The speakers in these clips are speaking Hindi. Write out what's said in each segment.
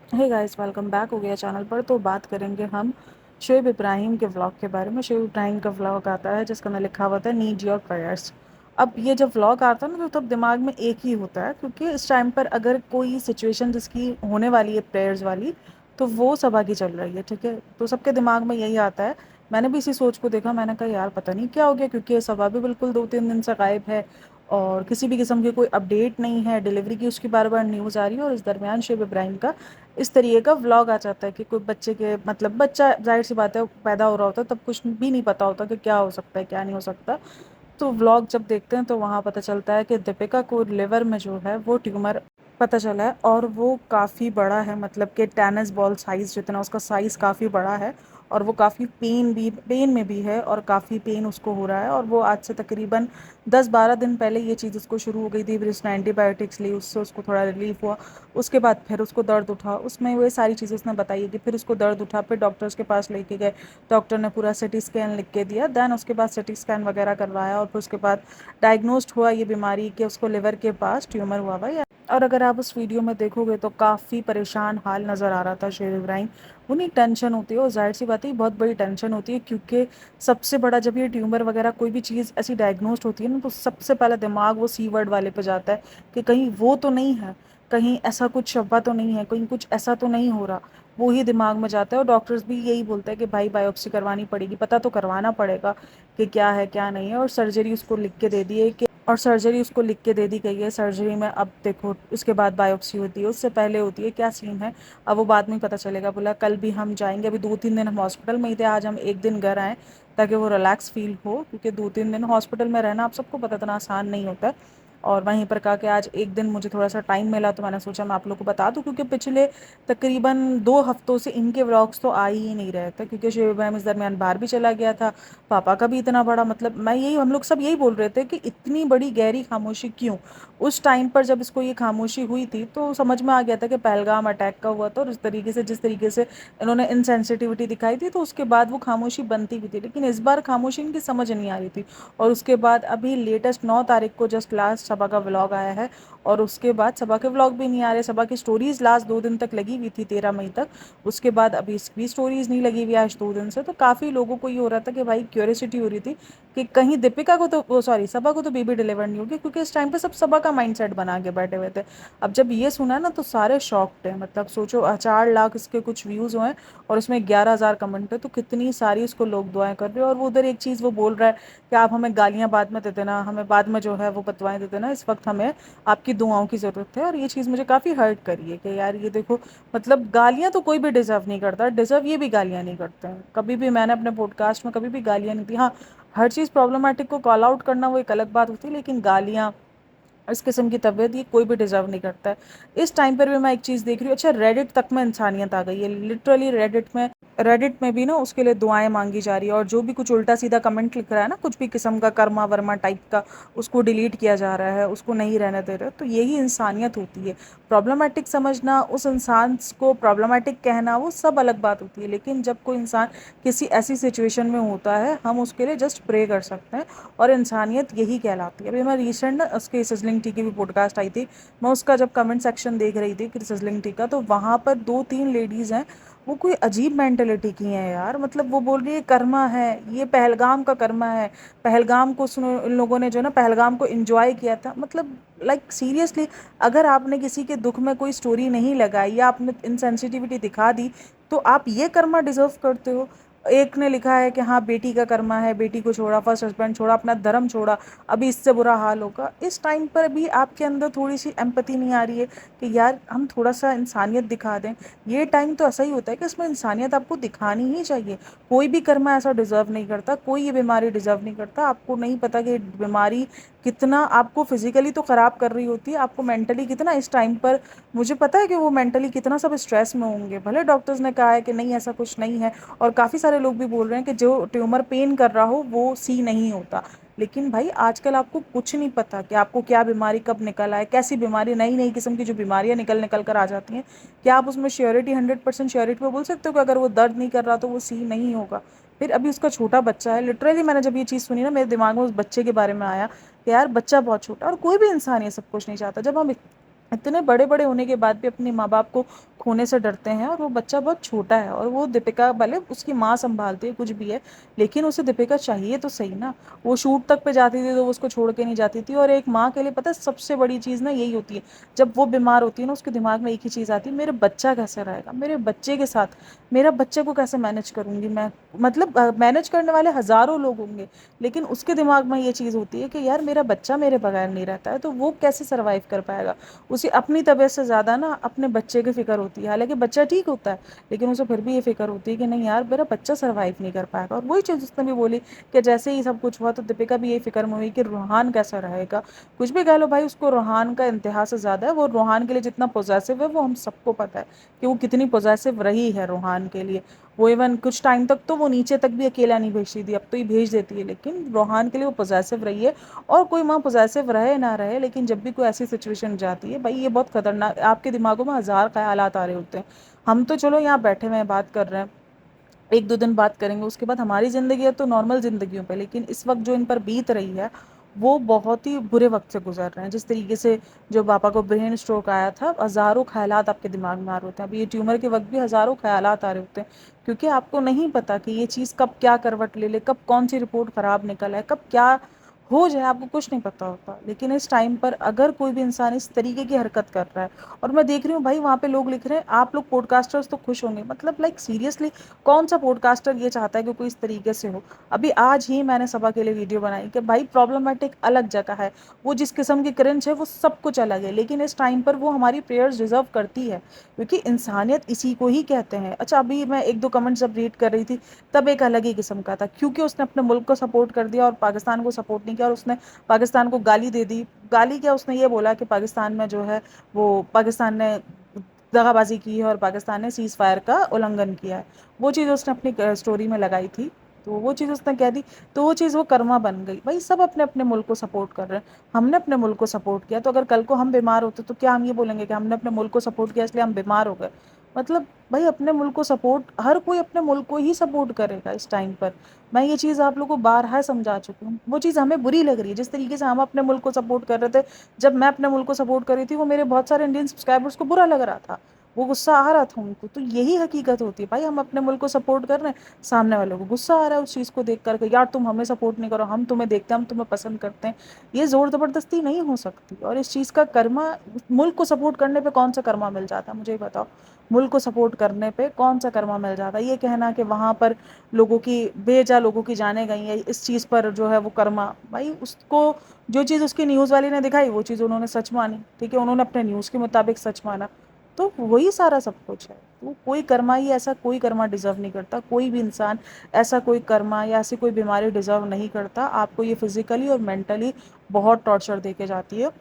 हे गाइस, वेलकम बैक हो गया चैनल पर। तो बात करेंगे हम शोएब इब्राहिम के व्लॉग के बारे में। शोएब इब्राहिम का व्लॉग आता है जिसका मैं लिखा हुआ था नीड योर प्रेयर्स। अब ये जब व्लॉग आता है ना तो तब दिमाग में एक ही होता है, क्योंकि इस टाइम पर अगर कोई सिचुएशन जिसकी होने वाली है प्रेयर्स वाली, तो वो सभा की चल रही है। ठीक है, तो सबके दिमाग में यही आता है। मैंने भी इसी सोच को देखा, मैंने कहा यार पता नहीं क्या हो गया, क्योंकि ये सभा भी बिल्कुल 2-3 दिन से गायब है और किसी भी किस्म की कोई अपडेट नहीं है। डिलीवरी की उसकी बार बार न्यूज़ आ रही है और इस दरमियान शोएब इब्राहिम का इस तरीके का व्लॉग आ जाता है कि कोई बच्चे के मतलब बच्चा, जाहिर सी बात है, पैदा हो रहा होता है तब कुछ भी नहीं पता होता कि क्या हो सकता है क्या नहीं हो सकता। तो व्लॉग जब देखते हैं तो वहाँ पता चलता है कि दीपिका को लिवर में जो है वो ट्यूमर पता चला है, और वो काफ़ी बड़ा है, मतलब कि टेनिस बॉल साइज़ जितना उसका साइज़ काफ़ी बड़ा है। और वो काफ़ी पेन में भी है और काफ़ी पेन उसको हो रहा है। और वो आज से तकरीबन 10-12 दिन पहले ये चीज़ उसको शुरू हो गई थी, फिर उसने एंटीबायोटिक्स ली, उससे उसको थोड़ा रिलीफ हुआ। उसके बाद फिर उसको दर्द उठा, उसमें वो सारी चीज़ें उसने बताई कि फिर उसको दर्द उठा, फिर डॉक्टर्स के पास लेके गए। डॉक्टर ने पूरा सिटी स्कैन लिख के दिया, दैन उसके बाद सिटी स्कैन वगैरह करवाया और फिर उसके बाद डायग्नोस्ड हुआ ये बीमारी कि उसको लिवर के पास ट्यूमर हुआ हुआ है। और अगर आप उस वीडियो में देखोगे तो काफ़ी परेशान हाल नज़र आ रहा था शोएब इब्राहिम। उन्हीं टेंशन होती है, और जाहिर सी बात है बहुत बड़ी टेंशन होती है, क्योंकि सबसे बड़ा जब ये ट्यूमर वगैरह कोई भी चीज़ ऐसी डायग्नोस्ड होती है ना, तो सबसे पहले दिमाग वो सी वर्ड वाले पे जाता है कि कहीं वो तो नहीं है, कहीं ऐसा कुछ शब्बा तो नहीं है, कहीं कुछ ऐसा तो नहीं हो रहा। वो ही दिमाग में जाता है और डॉक्टर्स भी यही बोलते हैं कि भाई बायोप्सी करवानी पड़ेगी, पता तो करवाना पड़ेगा कि क्या है क्या नहीं है। और सर्जरी उसको लिख के दे दी है कि और सर्जरी उसको लिख के दे दी गई है। सर्जरी में अब देखो उसके बाद बायोप्सी होती है, उससे पहले होती है, क्या सीन है अब वो बाद में पता चलेगा। बोला कल भी हम जाएंगे, अभी 2-3 दिन हम हॉस्पिटल में ही थे, आज हम एक दिन घर आए ताकि वो रिलैक्स फील हो, क्योंकि 2-3 दिन हॉस्पिटल में रहना आप सबको पता इतना आसान नहीं होता है। और वहीं पर कहा कि आज एक दिन मुझे थोड़ा सा टाइम मिला तो मैंने सोचा मैं आप लोग को बता दूं, क्योंकि पिछले तकरीबन 2 हफ्तों से इनके व्लॉग्स तो आ ही नहीं रहे थे, क्योंकि शोएब इब्राहिम इस दरमियान बाहर भी चला गया था। पापा का भी इतना बड़ा, मतलब मैं यही, हम लोग सब यही बोल रहे थे कि इतनी बड़ी गहरी खामोशी क्यों। उस टाइम पर जब इसको ये खामोशी हुई थी तो समझ में आ गया था कि पहलगाम अटैक का हुआ था, और इस तरीके से जिस तरीके से इन्होंने इनसेंसिटिविटी दिखाई थी तो उसके बाद वो खामोशी बनती भी थी, लेकिन इस बार खामोशी इनकी समझ नहीं आ रही थी। और उसके बाद अभी लेटेस्ट 9 तारीख को जस्ट लास्ट सभा का व्लॉग आया है, और उसके बाद सभा के व्लॉग भी नहीं आ रहे। सभा की स्टोरीज लास्ट 2 दिन तक लगी हुई थी, 13 मई तक। उसके बाद अभी इसकी स्टोरीज नहीं लगी हुई आज 2 दिन से। तो काफ़ी लोगों को ये हो रहा था कि भाई क्यूरियोसिटी हो रही थी कि कहीं दीपिका को तो सॉरी सभा को तो बेबी डिलीवर नहीं होगी, क्योंकि इस टाइम पे सब सभा का माइंडसेट बना के बैठे हुए थे। अब जब ये सुना ना तो सारे शॉक्ड हैं, मतलब सोचो 4 लाख इसके कुछ व्यूज़ हुए हैं और उसमें 11,000 कमेंट है, तो कितनी सारी उसको लोग दुआएं कर रहे हैं। और वो उधर एक चीज़ वो बोल रहा है कि आप हमें गालियाँ बाद में दे देना, हमें बाद में जो है वो बदवाएं दे देना, इस वक्त हमें आपकी दुआओं की ज़रूरत है। और ये चीज़ मुझे काफ़ी हर्ट करी है कि यार ये देखो, मतलब गालियाँ तो कोई भी डिज़र्व नहीं करता, डिज़र्व ये भी गालियाँ नहीं करते हैं। कभी भी मैंने अपने पॉडकास्ट में कभी भी गालियाँ नहीं दी। हाँ, हर चीज़ प्रॉब्लमेटिक को कॉल आउट करना वो एक अलग बात होती है, लेकिन गालियाँ, इस किस्म की तबीयत, ये कोई भी डिजर्व नहीं करता है। इस टाइम पर भी मैं एक चीज़ देख रही हूँ, अच्छा रेडिट तक में इंसानियत आ गई है, लिटरली रेडिट में भी ना उसके लिए दुआएं मांगी जा रही है। और जो भी कुछ उल्टा सीधा कमेंट लिख रहा है ना, कुछ भी किस्म का कर्मा वर्मा टाइप का, उसको डिलीट किया जा रहा है, उसको नहीं रहने दे रहे। तो यही इंसानियत होती है। प्रॉब्लमेटिक समझना, उस इंसान को प्रॉब्लमैटिक कहना, वो सब अलग बात होती है, लेकिन जब कोई इंसान किसी ऐसी सिचुएशन में होता है हम उसके लिए जस्ट प्रे कर सकते हैं। और इंसानियत यही कहलाती है। अभी मैं रिसेंट ना उसके सिजलिंग टी की भी पॉडकास्ट आई थी, मैं उसका जब कमेंट सेक्शन देख रही थी कि सिजलिंग टी का, तो वहाँ पर 2-3 लेडीज़ हैं, वो कोई अजीब मेंटेलिटी की हैं यार। मतलब वो बोल रही है कर्मा है, ये पहलगाम का कर्मा है, पहलगाम को सुनो, इन लोगों ने जो ना पहलगाम को एंजॉय किया था। मतलब लाइक सीरियसली, अगर आपने किसी के दुख में कोई स्टोरी नहीं लगाई या आपने इनसेंसिटिविटी दिखा दी, तो आप ये कर्मा डिजर्व करते हो। एक ने लिखा है कि हाँ बेटी का कर्मा है, बेटी को छोड़ा, फर्स्ट हस्बैंड छोड़ा, अपना धर्म छोड़ा, अभी इससे बुरा हाल होगा। इस टाइम पर भी आपके अंदर थोड़ी सी एम्पैथी नहीं आ रही है कि यार हम थोड़ा सा इंसानियत दिखा दें। ये टाइम तो ऐसा ही होता है कि इसमें इंसानियत आपको दिखानी ही चाहिए। कोई भी कर्मा ऐसा डिजर्व नहीं करता, कोई ये बीमारी डिजर्व नहीं करता। आपको नहीं पता कि बीमारी कितना आपको फिजिकली तो ख़राब कर रही होती है, आपको मेंटली कितना इस टाइम पर, मुझे पता है कि वो मेंटली कितना सब स्ट्रेस में होंगे। भले डॉक्टर्स ने कहा है कि नहीं ऐसा कुछ नहीं है, और काफ़ी सारे लोग भी बोल रहे हैं कि जो ट्यूमर पेन कर रहा हो वो सी नहीं होता, लेकिन भाई आजकल आपको कुछ नहीं पता कि आपको क्या बीमारी कब निकल आए, कैसी बीमारी, नई नई किस्म की जो बीमारियां निकल निकल कर आ जाती हैं। क्या आप उसमें श्योरिटी 100% श्योरिटी पे बोल सकते हो कि अगर वो दर्द नहीं कर रहा तो वो सी नहीं होगा। फिर अभी उसका छोटा बच्चा है, लिटरली मैंने जब ये चीज़ सुनी ना, मेरे दिमाग में उस बच्चे के बारे में आया कि यार बच्चा बहुत छोटा, और कोई भी इंसान ये सब कुछ नहीं चाहता। जब हम इतने बड़े बड़े होने के बाद भी अपने माँ बाप को खोने से डरते हैं, और वो बच्चा बहुत छोटा है, और वो दीपिका भले उसकी माँ संभालती है कुछ भी है, लेकिन उसे दीपिका चाहिए तो सही ना। वो शूट तक पे जाती थी तो वो उसको छोड़ के नहीं जाती थी। और एक माँ के लिए पता है सबसे बड़ी चीज़ ना यही होती है, जब वो बीमार होती है ना उसके दिमाग में एक ही चीज़ आती है, मेरे बच्चा कैसे रहेगा, मेरे बच्चे के साथ, मेरा बच्चे को कैसे मैनेज करूंगी मैं। मतलब मैनेज करने वाले हज़ारों लोग होंगे, लेकिन उसके दिमाग में ये चीज़ होती है कि यार मेरा बच्चा मेरे बगैर नहीं रहता है, तो वो कैसे सर्वाइव कर पाएगा। उसे अपनी तबीयत से ज़्यादा ना अपने बच्चे की फ़िक्र होती है। हालांकि बच्चा ठीक होता है, लेकिन उसे फिर भी ये फ़िक्र होती है कि नहीं यार मेरा बच्चा सर्वाइव नहीं कर पाएगा। और वही चीज़ उसने भी बोली कि जैसे ही सब कुछ हुआ तो दीपिका भी यही फ़िक्र में हुई कि रूहान कैसा रहेगा। कुछ भी कह लो भाई, उसको रूहान का इंतहा से ज़्यादा है। वो रूहान के लिए जितना पॉजेसिव है वो हम सबको पता है कि वो कितनी पॉजेसिव रही है रूहान के लिए। वो इवन कुछ टाइम तक तो वो नीचे तक भी अकेला नहीं भेजती थी, अब तो ये भेज देती है, लेकिन रूहान के लिए वो पॉजेसिव रही है। और कोई माँ पॉजेसिव रहे ना रहे, लेकिन जब भी कोई ऐसी सिचुएशन जाती है भाई, ये बहुत खतरनाक, आपके दिमागों में हज़ार ख्यालात आ रहे होते हैं। हम तो चलो यहाँ बैठे हुए हैं बात कर रहे हैं, एक दो दिन बात करेंगे उसके बाद हमारी ज़िंदगी है तो नॉर्मल ज़िंदगियों पे, लेकिन इस वक्त जो इन पर बीत रही है वो बहुत ही बुरे वक्त से गुजर रहे हैं। जिस तरीके से जो पापा को ब्रेन स्ट्रोक आया था, हज़ारों ख्यालात आपके दिमाग में आ रहे होते हैं। अभी ये ट्यूमर के वक्त भी हज़ारों ख्यालात आ रहे होते हैं, क्योंकि आपको नहीं पता कि ये चीज़ कब क्या करवट ले ले, कब कौन सी रिपोर्ट ख़राब निकल है, कब क्या हो जाए, आपको कुछ नहीं पता होता। लेकिन इस टाइम पर अगर कोई भी इंसान इस तरीके की हरकत कर रहा है, और मैं देख रही हूँ भाई वहाँ पे लोग लिख रहे हैं आप लोग पॉडकास्टर्स तो खुश होंगे, मतलब लाइक सीरियसली कौन सा पॉडकास्टर ये चाहता है कि कोई इस तरीके से हो। अभी आज ही मैंने सभा के लिए वीडियो बनाई कि भाई प्रॉब्लमेटिक अलग जगह है, वो जिस किस्म की क्रिंज है वो सब कुछ अलग है, लेकिन इस टाइम पर वो हमारी प्रेयर्स डिजर्व करती है, क्योंकि इंसानियत इसी को ही कहते हैं। अच्छा, अभी मैं एक दो कमेंट्स जब रीड कर रही थी तब एक अलग ही किस्म का था, क्योंकि उसने अपने मुल्क को सपोर्ट कर दिया और पाकिस्तान को सपोर्ट नहीं किया, और उसने पाकिस्तान को गाली दे दी। गाली क्या, उसने ये बोला कि पाकिस्तान में जो है वो पाकिस्तान ने दगाबाजी की है और पाकिस्तान ने सीज़ फायर का उल्लंघन किया है। वो चीज़ उसने अपनी स्टोरी में लगाई थी, तो वो चीज़ उसने कह दी, तो वो चीज़ वो कर्मा बन गई। भाई सब अपने अपने मुल्क को सपोर्ट कर रहे हैं, हमने अपने मुल्क को सपोर्ट किया, तो अगर कल को हम बीमार होते तो क्या हम ये बोलेंगे कि हमने अपने मुल्क को सपोर्ट किया इसलिए हम बीमार हो गए। मतलब भाई अपने मुल्क को सपोर्ट, हर कोई अपने मुल्क को ही सपोर्ट करेगा इस टाइम पर। मैं ये चीज़ आप लोगों को बारहा समझा चुकी हूँ, वो चीज़ हमें बुरी लग रही है जिस तरीके से हम अपने मुल्क को सपोर्ट कर रहे थे। जब मैं अपने मुल्क को सपोर्ट कर रही थी वो मेरे बहुत सारे इंडियन सब्सक्राइबर्स को बुरा लग रहा था, वो गुस्सा आ रहा था उनको। तो यही हकीकत होती है भाई, हम अपने मुल्क को सपोर्ट कर रहे हैं, सामने वालों को गुस्सा आ रहा है उस चीज़ को देख कर, यार तुम हमें सपोर्ट नहीं करो, हम तुम्हें देखते हैं, हम तुम्हें पसंद करते हैं। ये ज़ोर ज़बरदस्ती नहीं हो सकती। और इस चीज़ का कर्मा, मुल्क को सपोर्ट करने पे कौन सा कर्मा मिल जाता है मुझे ही बताओ। मुल्क को सपोर्ट करने पे कौन सा कर्मा मिल जाता है। ये कहना कि वहाँ पर लोगों की बेजा लोगों की जाने गई है, इस चीज़ पर जो है वो कर्मा, भाई उसको जो चीज़ उसकी न्यूज़ वाली ने दिखाई वो चीज़ उन्होंने सच मानी, ठीक है, उन्होंने अपने न्यूज़ के मुताबिक सच माना, तो वही सारा सब कुछ है। तो कोई कर्मा ही ऐसा कोई कर्मा डिजर्व नहीं करता, कोई भी इंसान ऐसा कोई कर्मा या ऐसी कोई बीमारी डिजर्व नहीं करता। आपको ये फिजिकली और मेंटली बहुत टॉर्चर दे के जाती है।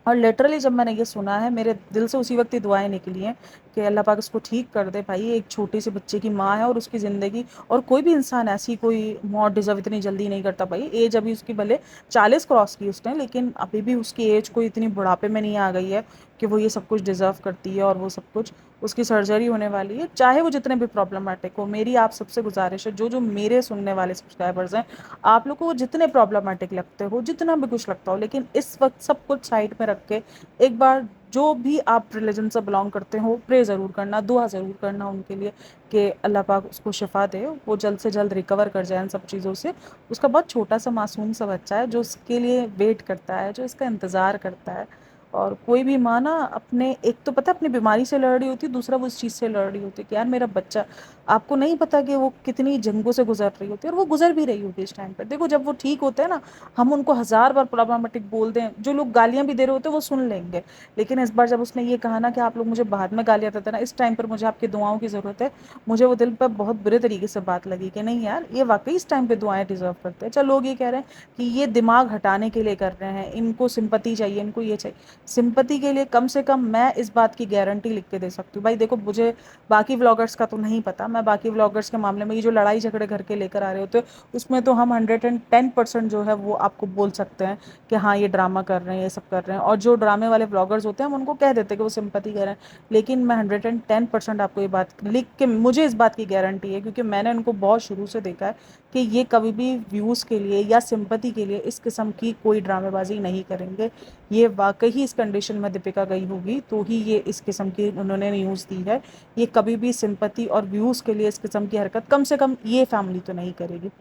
और लिटरली जब मैंने ये सुना है मेरे दिल से उसी वक्त ही दुआएं निकली हैं कि अल्लाह पाक उसको ठीक कर दे। भाई एक छोटे से बच्चे की माँ है और उसकी ज़िंदगी, और कोई भी इंसान ऐसी कोई मौत डिजर्व इतनी जल्दी नहीं करता। भाई एज अभी उसकी भले 40 क्रॉस की उसने, लेकिन अभी भी उसकी एज कोई इतनी बुढ़ापे में नहीं आ गई है कि वो ये सब कुछ डिजर्व करती है। और वो सब कुछ, उसकी सर्जरी होने वाली है, चाहे वो जितने भी प्रॉब्लमेटिक हो। मेरी आप सबसे गुजारिश है, जो जो मेरे सुनने वाले सब्सक्राइबर्स हैं, आप लोग को वो जितने प्रॉब्लमेटिक लगते हो, जितना भी कुछ लगता हो, लेकिन इस वक्त सब कुछ साइड में रख के एक बार जो भी आप रिलीजन से बिलोंग करते हो प्रे ज़रूर करना, दुआ ज़रूर करना उनके लिए कि अल्लाह पाक उसको शिफा दे, वो जल्द से जल्द रिकवर कर जाए इन सब चीज़ों से। उसका बहुत छोटा सा मासूम सा बच्चा है जो उसके लिए वेट करता है, जो इसका इंतज़ार करता है। और कोई भी माँ ना अपने, एक तो पता अपनी बीमारी से लड़ रही होती है, दूसरा वो इस चीज़ से लड़ रही होती है कि यार मेरा बच्चा, आपको नहीं पता कि वो कितनी जंगों से गुजर रही होती है, और वो गुजर भी रही होती है इस टाइम पर। देखो जब वो ठीक होते हैं ना, हम उनको हज़ार बार प्रॉब्लमेटिक बोल दें, जो लोग गालियाँ भी दे रहे होते हैं वो सुन लेंगे, लेकिन इस बार जब उसने ये कहा ना कि आप लोग मुझे बाद में गालियाँ देते ना, इस टाइम पर मुझे आपकी दुआओं की ज़रूरत है, मुझे वो दिल पर बहुत बुरे तरीके से बात लगी कि नहीं यार ये वाकई इस टाइम पे दुआएं डिजर्व करते हैं। चलो लोग ये कह रहे हैं कि ये दिमाग हटाने के लिए कर रहे हैं, इनको सिंपति चाहिए, इनको ये चाहिए। सिंपति के लिए कम से कम मैं इस बात की गारंटी लिख के दे सकती हूँ। भाई देखो मुझे बाकी व्लॉगर्स का तो नहीं पता, मैं बाकी व्लॉगर्स के मामले में ये जो लड़ाई झगड़े घर के लेकर आ रहे होते हैं उसमें तो हम 110% जो है वो आपको बोल सकते हैं कि हाँ ये ड्रामा कर रहे हैं, ये सब कर रहे हैं। और जो ड्रामे वाले व्लॉगर्स होते हैं हम उनको कह देते हैं कि वो सिंपति कर रहे हैं, लेकिन मैं 110% आपको ये बात लिख के, मुझे इस बात की गारंटी है क्योंकि मैंने उनको बहुत शुरू से देखा है कि ये कभी भी व्यूज़ के लिए या सिंपति के लिए इस किस्म की कोई ड्रामेबाजी नहीं करेंगे। ये वाकई ही इस कंडीशन में दीपिका गई होगी तो ही ये इस किस्म की उन्होंने न्यूज़ दी है। ये कभी भी सिंपैथी और व्यूज़ के लिए इस किस्म की हरकत कम से कम ये फैमिली तो नहीं करेगी।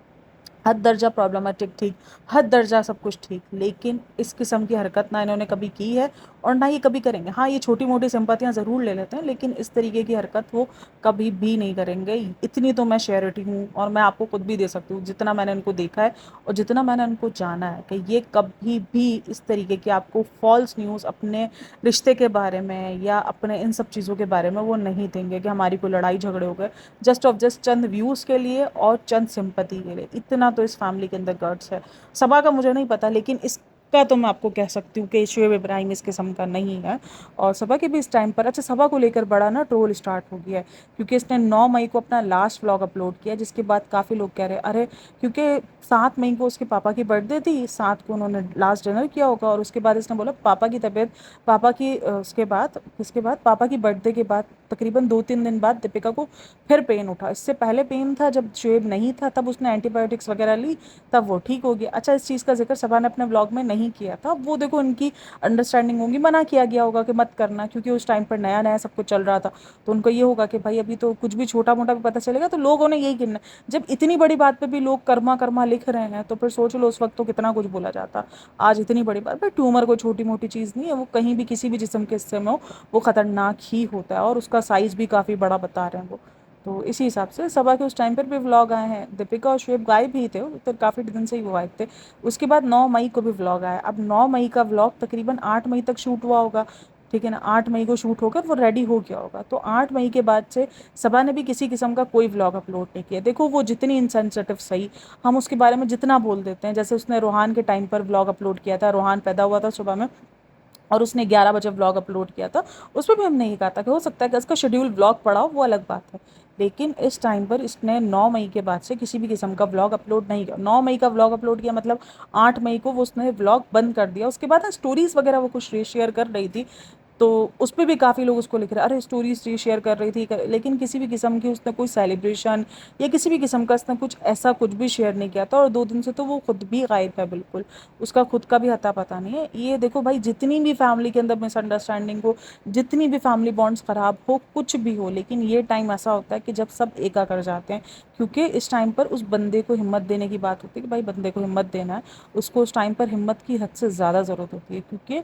हद दर्जा प्रॉब्लमेटिक ठीक, हद दर्जा सब कुछ ठीक, लेकिन इस किस्म की हरकत ना इन्होंने कभी की है और ना ये कभी करेंगे। हाँ, ये छोटी मोटी सिंपतियाँ ज़रूर ले लेते हैं, लेकिन इस तरीके की हरकत वो कभी भी नहीं करेंगे। इतनी तो मैं श्योरिटी हूँ और मैं आपको खुद भी दे सकती हूँ, जितना मैंने इनको देखा है और जितना मैंने उनको जाना है, कि ये कभी भी इस तरीके की आपको फॉल्स न्यूज़ अपने रिश्ते के बारे में या अपने इन सब चीज़ों के बारे में वो नहीं देंगे कि हमारी कोई लड़ाई झगड़े हो गए just of just Chand views के लिए और चंद सिंपति के लिए। इतना तो इस फैमिली के अंदर गट्स है। सबा का मुझे नहीं पता, लेकिन इसका तो मैं आपको कह सकती हूँ कि शोएब इब्राहिम इस किस्म का नहीं है। और सबा के भी इस टाइम पर, अच्छा, सबा को लेकर बड़ा ना ट्रोल स्टार्ट हो गया है, क्योंकि इसने 9 मई को अपना लास्ट व्लॉग अपलोड किया, जिसके बाद काफ़ी लोग कह रहे हैं अरे, क्योंकि 7 मई को उसके पापा की बर्थडे थी, 7 को उन्होंने लास्ट डिनर किया होगा और उसके बाद इसने बोला पापा की तबीयत, पापा की उसके बाद पापा की बर्थडे के बाद तकरीबन 2-3 दिन बाद दीपिका को फिर पेन उठा। इससे पहले पेन था जब शुएब नहीं था, तब उसने एंटीबायोटिक्स वगैरह ली, तब वो ठीक हो गया। अच्छा, इस चीज़ का जिक्र सबा ने अपने व्लॉग में नहीं किया था। वो देखो इनकी अंडरस्टैंडिंग होगी, मना किया गया होगा कि मत करना, क्योंकि उस टाइम पर नया नया सब कुछ चल रहा था। तो उनको ये होगा कि भाई अभी तो कुछ भी छोटा मोटा भी पता चलेगा तो लोगों ने यही गिनना। जब इतनी बड़ी बात पे भी लोग कर्मा कर्मा लिख रहे हैं तो फिर सोच लो उस वक्त तो कितना कुछ बोला जाता। आज इतनी बड़ी बात, भाई ट्यूमर कोई छोटी मोटी चीज़ नहीं है, वो कहीं भी किसी भी जिस्म के हिस्से में हो वो ख़तरनाक ही होता है, और उसका साइज़ भी काफ़ी बड़ा बता रहे हैं वो। तो इसी हिसाब से सबा के उस टाइम पर भी व्लॉग आए हैं। दीपिका और शुएब गायब भी थे, वो तो काफ़ी दिन से ही वो गायब थे। उसके बाद 9 मई को भी व्लॉग आया। अब 9 मई का व्लॉग तकरीबन 8 मई तक शूट हुआ होगा, ठीक है ना, 8 मई को शूट होकर वो रेडी हो गया होगा। तो 8 मई के बाद से सबा ने भी किसी किस्म का कोई व्लॉग अपलोड नहीं किया। देखो वो जितनी इनसेंसिटिव सही, हम उसके बारे में जितना बोल देते हैं, जैसे उसने रोहान के टाइम पर व्लॉग अपलोड किया था, रोहान पैदा हुआ था सुबह में और उसने 11 बजे व्लॉग अपलोड किया था, उसमें भी हमने ये कहा था कि हो सकता है कि उसका शेड्यूल व्लॉग पड़ा हो, वो अलग बात है। लेकिन इस टाइम पर इसने 9 मई के बाद से किसी भी किस्म का व्लॉग अपलोड नहीं किया। 9 मई का व्लॉग अपलोड किया मतलब 8 मई को वो उसने व्लॉग बंद कर दिया। उसके बाद ना स्टोरीज़ वगैरह वो कुछ शेयर कर रही थी, तो उस पे भी काफ़ी लोग उसको लिख रहे हैं अरे स्टोरीज शेयर कर रही थी लेकिन किसी भी किस्म की उसने कोई सेलिब्रेशन या किसी भी किस्म का उसने कुछ ऐसा कुछ भी शेयर नहीं किया था। और 2 दिन से तो वो खुद भी गायब है बिल्कुल, उसका खुद का भी अता पता नहीं है। ये देखो भाई, जितनी भी फैमिली के अंदर मिसअंडरस्टैंडिंग हो, जितनी भी फैमिली बॉन्ड्स ख़राब हो, कुछ भी हो, लेकिन ये टाइम ऐसा होता है कि जब सब एका कर जाते हैं, क्योंकि इस टाइम पर उस बंदे को हिम्मत देने की बात होती है कि भाई बंदे को हिम्मत देना है। उसको उस टाइम पर हिम्मत की हद से ज़्यादा ज़रूरत होती है, क्योंकि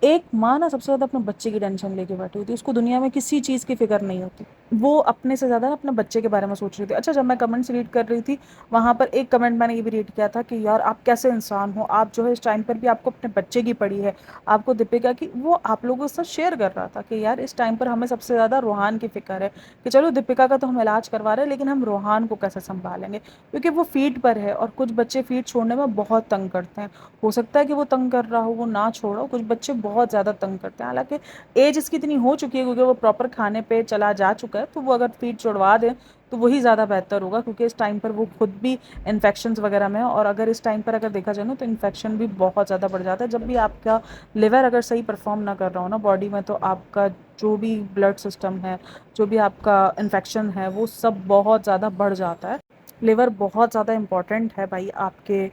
एक माँ ना सबसे ज़्यादा अपने बच्चे की टेंशन लेके बैठी होती है, उसको दुनिया में किसी चीज़ की फ़िक्र नहीं होती। वो अपने से ज़्यादा ना अपने बच्चे के बारे में सोच रही थी। अच्छा, जब मैं कमेंट्स रीड कर रही थी, वहाँ पर एक कमेंट मैंने ये भी रीड किया था कि यार आप कैसे इंसान हो, आप जो है इस टाइम पर भी आपको अपने बच्चे की पड़ी है, आपको दीपिका की। वो आप लोगों के साथ शेयर कर रहा था कि यार इस टाइम पर हमें सबसे ज़्यादा रोहान की फ़िक्र है, कि चलो दीपिका का तो हम इलाज करवा रहे हैं लेकिन हम रोहान को कैसे संभालेंगे, क्योंकि वो फीड पर है और कुछ बच्चे फीड छोड़ने में बहुत तंग करते हैं। हो सकता है कि वो तंग कर रहा हो, वो ना छोड़ो, कुछ बच्चे बहुत ज़्यादा तंग करते हैं। हालांकि एज इसकी इतनी हो चुकी है क्योंकि वो प्रॉपर खाने पे चला जा चुका है, तो वो अगर फीड छुड़वा दें तो वही ज़्यादा बेहतर होगा, क्योंकि इस टाइम पर वो खुद भी इन्फेक्शंस वगैरह में है। और अगर इस टाइम पर अगर देखा जाए ना तो इन्फेक्शन भी बहुत ज़्यादा बढ़ जाता है। जब भी आपका लिवर अगर सही परफॉर्म ना कर रहा हो ना बॉडी में, तो आपका जो भी ब्लड सिस्टम है, जो भी आपका इन्फेक्शन है, वो सब बहुत ज़्यादा बढ़ जाता है। लिवर बहुत ज़्यादा इंपॉर्टेंट है भाई आपके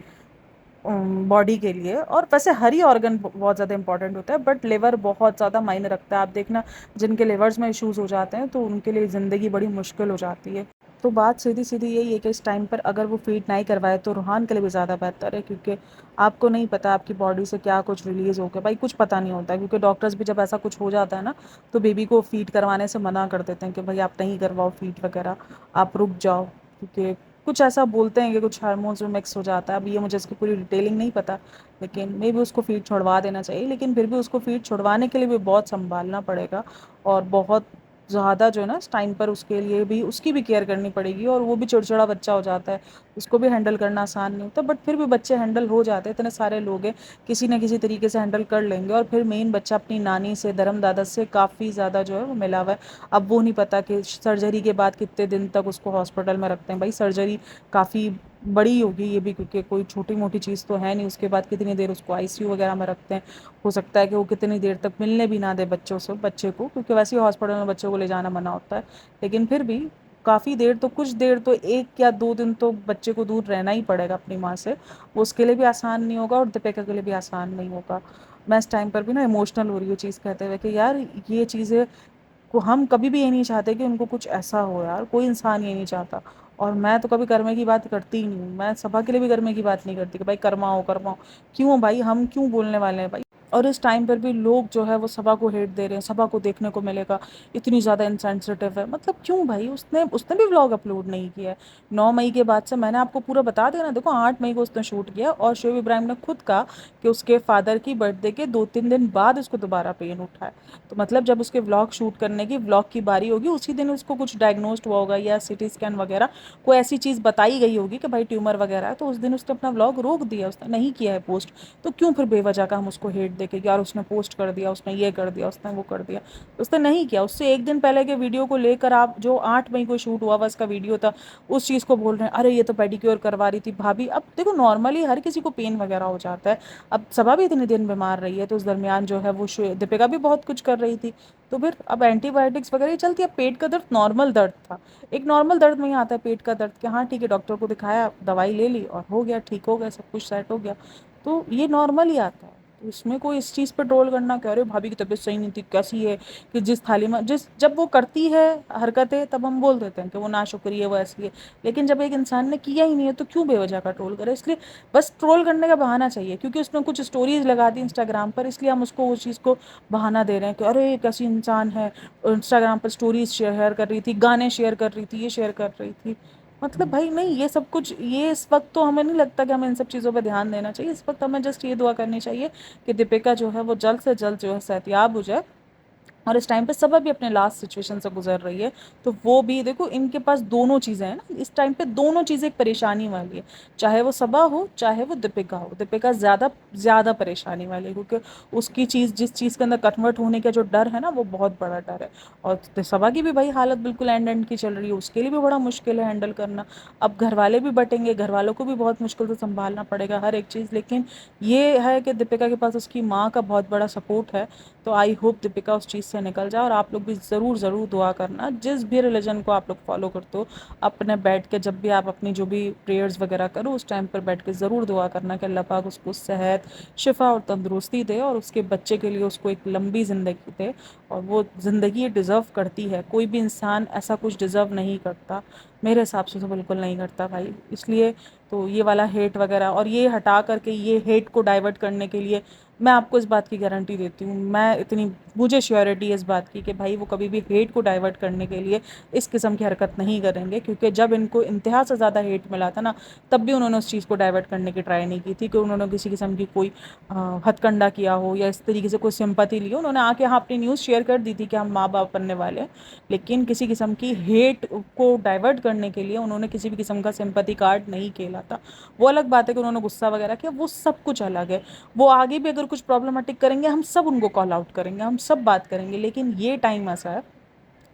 बॉडी के लिए, और वैसे हर ही ऑर्गन बहुत ज़्यादा इंपॉर्टेंट होता है, बट लिवर बहुत ज़्यादा मायने रखता है। आप देखना, जिनके लिवर्स में इश्यूज़ हो जाते हैं तो उनके लिए ज़िंदगी बड़ी मुश्किल हो जाती है। तो बात सीधी सीधी यही है कि इस टाइम पर अगर वो फीड नहीं करवाए तो रूहान के लिए भी ज़्यादा बेहतर है, क्योंकि आपको नहीं पता आपकी बॉडी से क्या कुछ रिलीज़ हो गया, भाई कुछ पता नहीं होता है, क्योंकि डॉक्टर्स भी जब ऐसा कुछ हो जाता है ना तो बेबी को फीड करवाने से मना कर देते हैं कि भाई आप नहीं करवाओ फीड वगैरह, आप रुक जाओ, क्योंकि कुछ ऐसा बोलते हैं कि कुछ हार्मोन्स में मिक्स हो जाता है। अब ये मुझे इसकी पूरी डिटेलिंग नहीं पता, लेकिन मे भी उसको फीड छुड़वा देना चाहिए, लेकिन फिर भी उसको फीड छुड़वाने के लिए भी बहुत संभालना पड़ेगा और बहुत ज़्यादा जो है ना इस टाइम पर उसके लिए भी उसकी भी केयर करनी पड़ेगी, और वो भी चिड़चिड़ा बच्चा हो जाता है, उसको भी हैंडल करना आसान नहीं होता, बट फिर भी बच्चे हैंडल हो जाते हैं। इतने सारे लोग हैं, किसी ना किसी तरीके से हैंडल कर लेंगे। और फिर मेन बच्चा अपनी नानी से, धर्म दादा से काफ़ी ज़्यादा जो है वो मिला हुआ है। अब वो नहीं पता कि सर्जरी के बाद कितने दिन तक उसको हॉस्पिटल में रखते हैं। भाई सर्जरी काफ़ी बड़ी होगी ये भी, क्योंकि कोई छोटी मोटी चीज़ तो है नहीं। उसके बाद कितनी देर उसको आईसीयू वगैरह में रखते हैं, हो सकता है कि वो कितनी देर तक मिलने भी ना दे बच्चे को, क्योंकि वैसे ही हॉस्पिटल में बच्चों को ले जाना मना होता है। लेकिन फिर भी काफ़ी देर तो, कुछ देर तो 1 या 2 दिन तो बच्चे को दूर रहना ही पड़ेगा अपनी माँ से। वो उसके लिए भी आसान नहीं होगा और दीपिका के लिए भी आसान नहीं होगा। मैं इस टाइम पर भी ना इमोशनल हो रही हूँ चीज़ कहते हुए कि यार ये चीज़ें को हम कभी भी ये नहीं चाहते कि उनको कुछ ऐसा हो, यार कोई इंसान ये नहीं चाहता। और मैं तो कभी कर्मे की बात करती ही नहीं हूँ, मैं सभा के लिए भी कर्मे की बात नहीं करती कि भाई कर्मा हो कर्मा हो। क्यों भाई, हम क्यों बोलने वाले हैं भाई। और इस टाइम पर भी लोग जो है वो सभा को हेट दे रहे हैं, सभा को देखने को मिलेगा, इतनी ज़्यादा इंसेंसिटिव है। मतलब क्यों भाई, उसने उसने भी व्लॉग अपलोड नहीं किया है 9 मई के बाद से। मैंने आपको पूरा बता दिया ना, देखो 8 मई को उसने शूट किया और शोएब इब्राहिम ने खुद कहा कि उसके फादर की बर्थडे के 2-3 दिन बाद उसको दोबारा पेन उठा है। तो मतलब जब उसके व्लॉग शूट करने की व्लॉग की बारी होगी उसी दिन उसको कुछ डायग्नोस्ड हुआ होगा या सिटी स्कैन वगैरह कोई ऐसी चीज़ बताई गई होगी कि भाई ट्यूमर वगैरह है, तो उस दिन उसने अपना व्लॉग रोक दिया, उसने नहीं किया है पोस्ट। तो क्यों फिर बेवजह का हम उसको हेट देके यार उसने पोस्ट कर दिया, उसने ये कर दिया, उसने वो कर दिया। उसने नहीं किया, उससे एक दिन पहले के वीडियो को लेकर आप जो 8 मई को शूट हुआ हुआ उसका वीडियो था उस चीज़ को बोल रहे हैं अरे ये तो पेडिक्योर करवा रही थी भाभी। अब देखो नॉर्मली हर किसी को पेन वगैरह हो जाता है। अब सभा भी इतने दिन बीमार रही है तो उस दरमियान जो है वो दीपिका भी बहुत कुछ कर रही थी। तो फिर अब एंटीबायोटिक्स वगैरह ही चलती है। पेट का दर्द नॉर्मल दर्द था, एक नॉर्मल दर्द में ही आता है पेट का दर्द कि हाँ ठीक है डॉक्टर को दिखाया, दवाई ले ली और हो गया, ठीक हो गया, सब कुछ सेट हो गया। तो ये नॉर्मल ही आता है। तो इसमें कोई इस चीज़ पे ट्रोल करना कह रहे हो भाभी की तबीयत सही नहीं थी कैसी है, कि जिस थाली में जिस जब वो करती है हरकतें तब हम बोल देते हैं कि वो नाशुक्री है, वो ऐसी है। लेकिन जब एक इंसान ने किया ही नहीं है तो क्यों बेवजह का ट्रोल करे। इसलिए बस ट्रोल करने का बहाना चाहिए, क्योंकि उसने कुछ स्टोरीज लगा दी इंस्टाग्राम पर, इसलिए हम उसको उस चीज़ को बहाना दे रहे हैं कि अरे कैसी इंसान है, इंस्टाग्राम पर स्टोरीज शेयर कर रही थी, गाने शेयर कर रही थी, ये शेयर कर रही थी। मतलब भाई नहीं, ये सब कुछ ये इस वक्त तो हमें नहीं लगता कि हमें इन सब चीज़ों पे ध्यान देना चाहिए। इस वक्त हमें जस्ट ये दुआ करनी चाहिए कि दीपिका जो है वो जल्द से जल्द जो है सेहतयाब हो जाए। और इस टाइम पे सब भी अपने लास्ट सिचुएशन से गुजर रही है। तो वो भी देखो इनके पास दोनों चीज़ें हैं ना, इस टाइम पे दोनों चीज़ें एक परेशानी वाली है। चाहे वो सबा हो चाहे वो दीपिका हो, दीपिका ज़्यादा ज़्यादा परेशानी वाली है क्योंकि उसकी चीज़ जिस चीज़ के अंदर कन्वर्ट होने का जो डर है ना वो बहुत बड़ा डर है। और सबा की भी भाई हालत बिल्कुल एंड एंड की चल रही है, उसके लिए भी बड़ा मुश्किल है हैंडल करना। अब घर वाले भी बटेंगे, घर वालों को भी बहुत मुश्किल से संभालना पड़ेगा हर एक चीज़। लेकिन ये है कि दीपिका के पास उसकी माँ का बहुत बड़ा सपोर्ट है। तो आई होप दीपिका उस चीज़ से निकल जाए। और आप लोग भी ज़रूर ज़रूर दुआ करना, जिस भी रिलीजन को आप लोग फॉलो करते हो अपने बैठ के जब भी आप अपनी जो भी प्रेयर्स वगैरह करो उस टाइम पर बैठ के ज़रूर दुआ करना कि अल्लाह पाक उसको सेहत, शिफा और तंदुरुस्ती दे और उसके बच्चे के लिए उसको एक लंबी ज़िंदगी दे। और वो ज़िंदगी डिज़र्व करती है, कोई भी इंसान ऐसा कुछ डिज़र्व नहीं करता, मेरे हिसाब से तो बिल्कुल नहीं करता भाई। इसलिए तो ये वाला हेट वगैरह और ये हटा करके ये हेट को डाइवर्ट करने के लिए मैं आपको इस बात की गारंटी देती हूँ, मैं इतनी मुझे श्योरिटी है इस बात की कि भाई वो कभी भी हेट को डाइवर्ट करने के लिए इस किस्म की हरकत नहीं करेंगे। क्योंकि जब इनको इंतहा से ज़्यादा हेट मिला था ना तब भी उन्होंने उस चीज़ को डाइवर्ट करने की ट्राई नहीं की थी कि उन्होंने किसी किस्म की कोई हथकंडा किया हो या इस तरीके से कोई सिंपैथी ली हो। उन्होंने आके हाँ अपनी न्यूज़ शेयर कर दी थी कि हम माँ बाप बनने वाले हैं। लेकिन किसी किस्म की हेट को डाइवर्ट करने के लिए उन्होंने किसी भी किस्म का सिंपैथी कार्ड नहीं खेला था। वो अलग बात है कि उन्होंने गुस्सा वगैरह किया, वो सब कुछ अलग है। वो आगे भी अगर कुछ प्रॉब्लमेटिक करेंगे हम सब उनको कॉल आउट करेंगे, हम सब बात करेंगे। लेकिन ये टाइम ऐसा है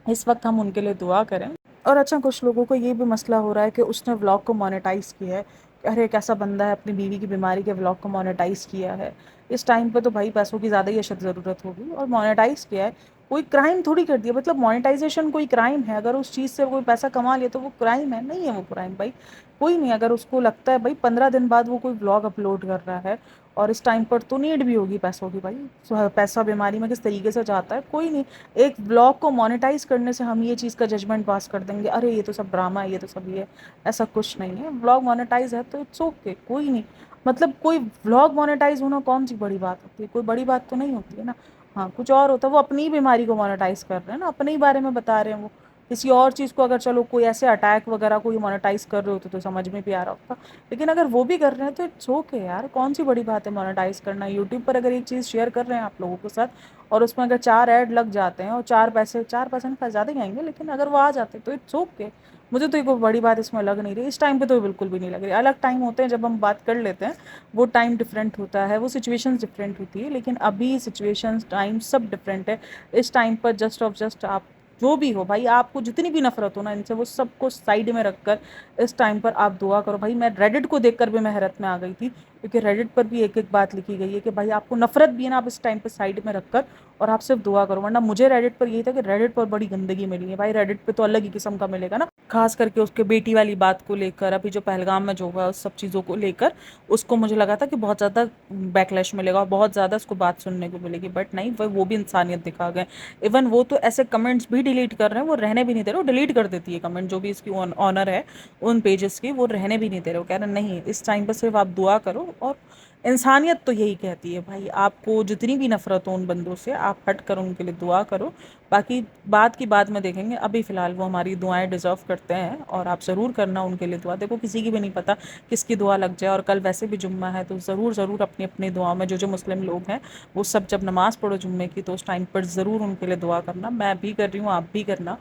इस वक्त हम उनके लिए दुआ करें। और अच्छा कुछ लोगों को ये भी मसला हो रहा है कि उसने व्लॉग को मोनेटाइज किया है। अरे एक ऐसा बंदा है अपनी बीवी की बीमारी के व्लॉग को मोनेटाइज किया है। इस टाइम पे तो भाई पैसों की ज़्यादा ही अशद ज़रूरत होगी और मोनेटाइज किया है। कोई क्राइम थोड़ी कर दिया, मतलब मोनेटाइजेशन कोई क्राइम है? अगर उस चीज़ से कोई पैसा कमा लिया तो वो क्राइम है? नहीं है वो क्राइम भाई। कोई नहीं, अगर उसको लगता है भाई 15 दिन बाद वो कोई व्लॉग अपलोड कर रहा है और इस टाइम पर तो नीड भी होगी पैसों की भाई। पैसा बीमारी में किस तरीके से जाता है कोई नहीं। एक व्लॉग को मोनेटाइज करने से हम ये चीज़ का जजमेंट पास कर देंगे अरे ये तो सब ड्रामा है, ये तो सब ये। ऐसा कुछ नहीं है, व्लॉग मोनेटाइज है तो इट्स ओके, कोई नहीं। मतलब कोई व्लॉग मोनेटाइज होना कौन सी बड़ी बात होती है, कोई बड़ी बात तो नहीं होती है ना। हाँ कुछ और होता है, वो अपनी ही बीमारी को मोनेटाइज कर रहे हैं ना, अपने ही बारे में बता रहे हैं वो। किसी और चीज़ को अगर चलो कोई ऐसे अटैक वगैरह को मोनेटाइज कर रहे होते तो समझ में भी आ रहा होता। लेकिन अगर वो भी कर रहे हैं तो इट्स ओके यार, कौन सी बड़ी बात है मोनेटाइज करना। यूट्यूब पर अगर एक चीज़ शेयर कर रहे हैं आप लोगों के साथ और उसमें अगर 4 ऐड लग जाते हैं और 4 पैसे, 4% का ज़्यादा ही आएंगे लेकिन अगर वो आ जाते हैं तो इट्स ओके। मुझे तो ये कोई बड़ी बात इसमें लग नहीं रही, इस टाइम पे तो बिल्कुल भी नहीं लग रही। अलग टाइम होते हैं जब हम बात कर लेते हैं, वो टाइम डिफरेंट होता है, वो सिचुएशंस डिफरेंट होती है। लेकिन अभी सिचुएशंस टाइम सब डिफरेंट है। इस टाइम पर जस्ट ऑफ जस्ट आप जो भी हो भाई, आपको जितनी भी नफरत हो ना इनसे वो सबको साइड में रखकर इस टाइम पर आप दुआ करो। भाई मैं रेडिट को देखकर भी मैं हैरत में आ गई थी, क्योंकि रेडिट पर भी एक एक बात लिखी गई है कि भाई आपको नफरत भी है ना आप इस टाइम पर साइड में रखकर और आप सिर्फ दुआ करो। वरना मुझे रेडिट पर यही था कि रेडिट पर बड़ी गंदगी मिली है भाई, रेडिट पे तो अलग ही किस्म का मिलेगा ना। खास करके उसके बेटी वाली बात को लेकर, अभी जो पहलगाम में जो हुआ उस सब चीज़ों को लेकर, उसको मुझे लगा था कि बहुत ज़्यादा बैकलैश मिलेगा और बहुत ज़्यादा उसको बात सुनने को मिलेगी, बट नहीं, वो भी इंसानियत दिखा गए। इवन वो तो ऐसे कमेंट्स भी डिलीट कर रहे हैं, वो रहने भी नहीं दे रहे, वो डिलीट कर देती है कमेंट जो भी इसकी ऑनर है उन पेजेस की, वो रहने भी नहीं दे रहे, वो कह रहे हैं, नहीं इस टाइम पर सिर्फ आप दुआ करो। और इंसानियत तो यही कहती है भाई, आपको जितनी भी नफरत हो उन बंदों से, आप हट कर उनके लिए दुआ करो। बाकी बात की बाद में देखेंगे, अभी फ़िलहाल वो हमारी दुआएं डिज़र्व करते हैं, और आप ज़रूर करना उनके लिए दुआ। देखो किसी की भी नहीं पता किसकी दुआ लग जाए, और कल वैसे भी जुम्मा है, तो ज़रूर ज़रूर अपनी अपनी दुआ में जो जो मुस्लिम लोग हैं वो सब जब नमाज़ पढ़ो जुम्मे की, तो उस टाइम पर ज़रूर उनके लिए दुआ करना। मैं भी कर रही हूँ, आप भी करना।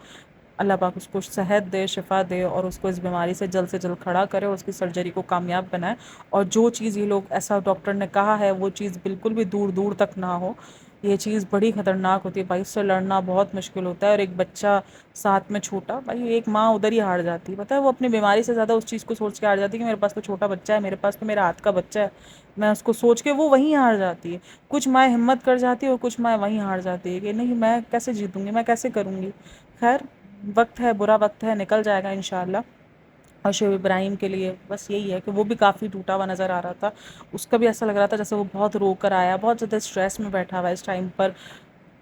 अल्लाह पाक उसको सेहत दे, शिफा दे, और उसको इस बीमारी से जल्द से जल्द खड़ा करे और उसकी सर्जरी को कामयाब बनाए। और जो चीज़ ये लोग, ऐसा डॉक्टर ने कहा है, वो चीज़ बिल्कुल भी दूर दूर तक ना हो। ये चीज़ बड़ी ख़तरनाक होती है भाई, इससे लड़ना बहुत मुश्किल होता है। और एक बच्चा साथ में छोटा, भाई एक माँ उधर ही हार जाती है, पता है, वो अपनी बीमारी से ज़्यादा उस चीज़ को सोच के हार जाती है कि मेरे पास तो छोटा बच्चा है, मेरे पास तो मेरा हाथ का बच्चा है। मैं उसको सोच के वो वहीं हार जाती है। कुछ माएँ हिम्मत कर जाती है और कुछ माएँ वहीं हार जाती है कि नहीं, मैं कैसे जीतूंगी, मैं कैसे करूँगी। खैर, वक्त है, बुरा वक्त है, निकल जाएगा इंशाल्लाह। और शुएब इब्राहिम के लिए बस यही है कि वो भी काफ़ी टूटा हुआ नज़र आ रहा था। उसका भी ऐसा लग रहा था जैसे वो बहुत रो कर आया, बहुत ज़्यादा स्ट्रेस में बैठा हुआ है इस टाइम पर,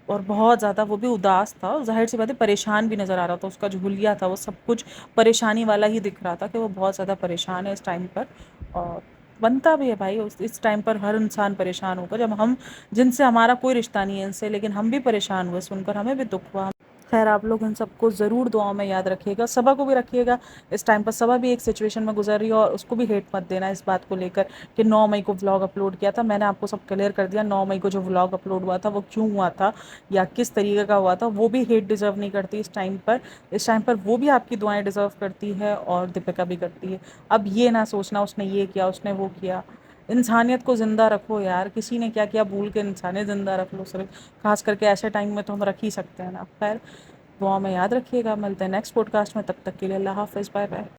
और बहुत ज़्यादा वो भी उदास था, और ज़ाहिर सी बात है परेशान भी नज़र आ रहा था। उसका जो हुलिया था वो सब कुछ परेशानी वाला ही दिख रहा था कि वो बहुत ज़्यादा परेशान है इस टाइम पर। और बनता भी है भाई, उस इस टाइम पर हर इंसान परेशान होगा, जब हम, जिनसे हमारा कोई रिश्ता नहीं है इनसे, लेकिन हम भी परेशान हुए सुनकर, हमें भी दुख हुआ। खैर, आप लोग इन सबको ज़रूर दुआओं में याद रखिएगा, सबा को भी रखिएगा। इस टाइम पर सबा भी एक सिचुएशन में गुजर रही है, और उसको भी हेट मत देना इस बात को लेकर कि 9 मई को व्लॉग अपलोड किया था। मैंने आपको सब क्लियर कर दिया, 9 मई को जो व्लॉग अपलोड हुआ था वो क्यों हुआ था या किस तरीके का हुआ था। वो भी हेट डिज़र्व नहीं करती इस टाइम पर। इस टाइम पर वो भी आपकी दुआएं डिज़र्व करती है, और दीपिका भी करती है। अब ये ना सोचना उसने ये किया, उसने वो किया। इंसानियत को ज़िंदा रखो यार, किसी ने क्या किया भूल के इंसानियत ज़िंदा रख लो सिर्फ। खास करके ऐसे टाइम में तो हम रख ही सकते हैं ना। खैर, दुआ में याद रखिएगा, मिलते हैं नेक्स्ट पॉडकास्ट में, तब तक के लिए अल्लाह हाफ़िज़, बाय बाय।